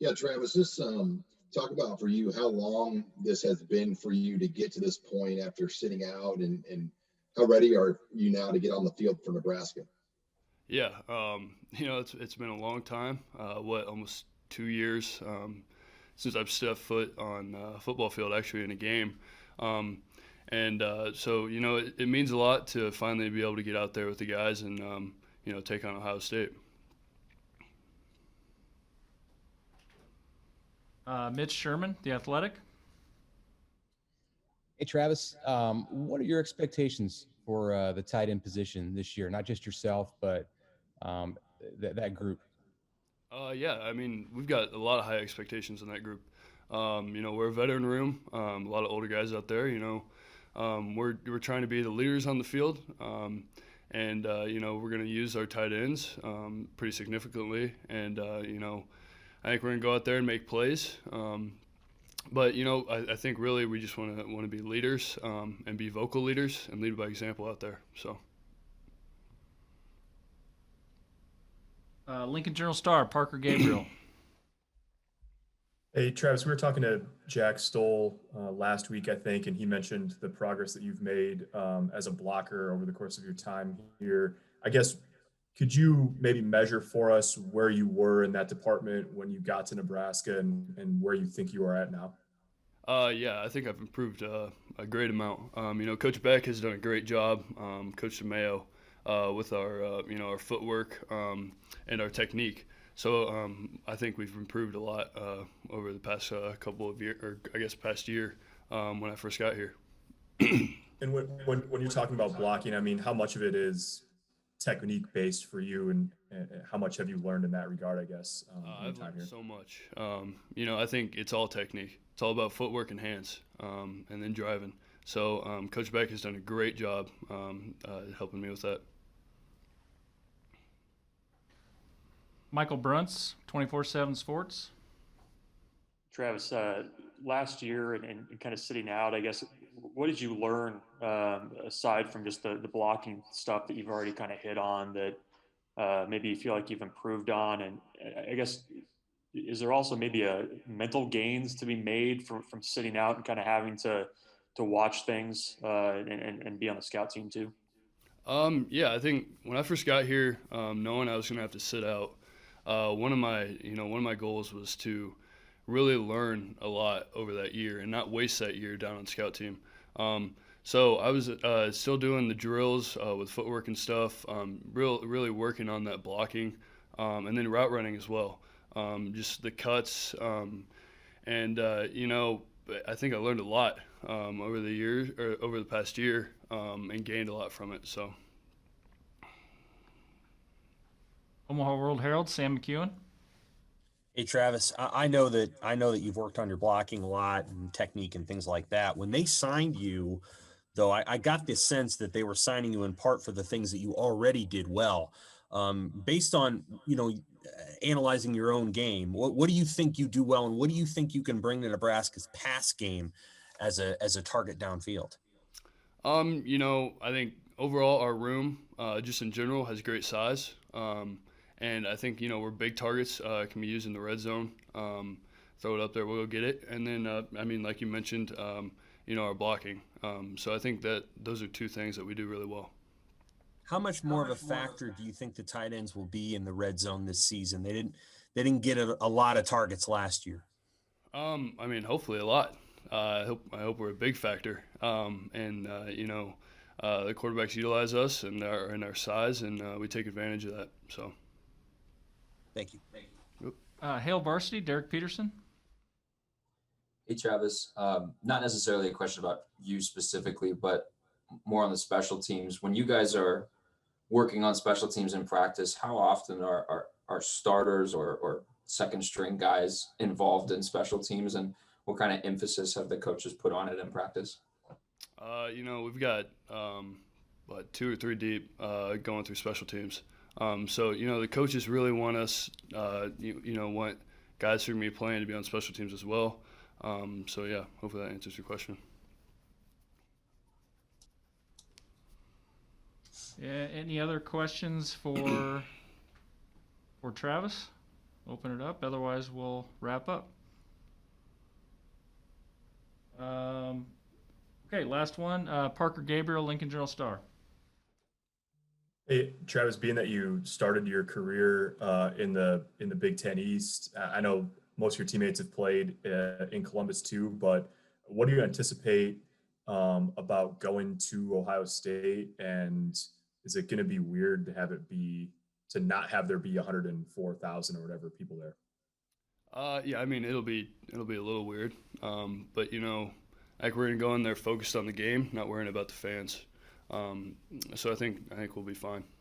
Yeah, Travis, just talk about for you how long this has been for you to get to this point after sitting out, and how ready are you now to get on the field for Nebraska? Yeah, it's been a long time. Almost 2 years since I've stepped foot on a football field, actually in a game. Um, it means a lot to finally be able to get out there with the guys and take on Ohio State. Mitch Sherman, The Athletic. Hey, Travis, what are your expectations for the tight end position this year? Not just yourself, but that group. Yeah, I mean, we've got a lot of high expectations in that group. We're a veteran room, a lot of older guys out there. We're trying to be the leaders on the field, we're going to use our tight ends pretty significantly, and I think we're going to go out there and make plays. I think really we just want to be leaders and be vocal leaders and lead by example out there. So. Lincoln Journal Star, Parker Gabriel. Hey, Travis, we were talking to Jack Stoll last week, I think, and he mentioned the progress that you've made as a blocker over the course of your time here. I guess, could you maybe measure for us where you were in that department when you got to Nebraska and where you think you are at now? Yeah, I think I've improved a great amount. Coach Beck has done a great job, Coach DeMayo, with our footwork and our technique. So I think we've improved a lot over the past couple of years, or I guess past year when I first got here. And when you're talking about blocking, I mean, how much of it is technique based for you, and how much have you learned in that regard, I guess, in your I've time learned here? so much. I think it's all technique. It's all about footwork and hands, and then driving. So Coach Beck has done a great job helping me with that. Michael Bruntz, 24/7 Sports. Travis, last year and kind of sitting out, I guess, what did you learn aside from just the blocking stuff that you've already kind of hit on that maybe you feel like you've improved on? And I guess, is there also maybe a mental gains to be made from sitting out and kind of having to watch things and be on the scout team too? Yeah, I think when I first got here, knowing I was going to have to sit out, one of my goals was to really learn a lot over that year and not waste that year down on scout team. So I was still doing the drills with footwork and stuff, really working on that blocking, and then route running as well. Just the cuts, I think I learned a lot over the years or over the past year, and gained a lot from it. So. Omaha World Herald, Sam McEwen. Hey Travis, I know that you've worked on your blocking a lot and technique and things like that. When they signed you, though, I got this sense that they were signing you in part for the things that you already did well. Based on analyzing your own game, what do you think you do well, and what do you think you can bring to Nebraska's pass game as a target downfield? I think overall our room, just in general, has great size. And I think, we're big targets, can be used in the red zone. Throw it up there, we'll go get it. And then, like you mentioned, our blocking. So I think that those are two things that we do really well. How much more of a factor do you think the tight ends will be in the red zone this season? They didn't get a lot of targets last year. Hopefully a lot. I hope we're a big factor. The quarterbacks utilize us and our size, and we take advantage of that. So. Thank you. Hale Varsity, Derek Peterson. Hey, Travis. Not necessarily a question about you specifically, but more on the special teams. When you guys are working on special teams in practice, how often are starters or second string guys involved in special teams, and what kind of emphasis have the coaches put on it in practice? We've got two or three deep going through special teams. So the coaches really want us, want guys who are going to be playing to be on special teams as well. So yeah, hopefully that answers your question. Yeah. Any other questions for Travis? open it up. Otherwise, we'll wrap up. Okay, last one. Parker Gabriel, Lincoln Journal-Star. Hey, Travis, being that you started your career in the Big Ten East, I know most of your teammates have played in Columbus too, but what do you anticipate about going to Ohio State? And is it going to be weird to have it be to not have there be 104,000 or whatever people there? Yeah, I mean it'll be a little weird, but like we're gonna go in there focused on the game, not worrying about the fans. So I think we'll be fine.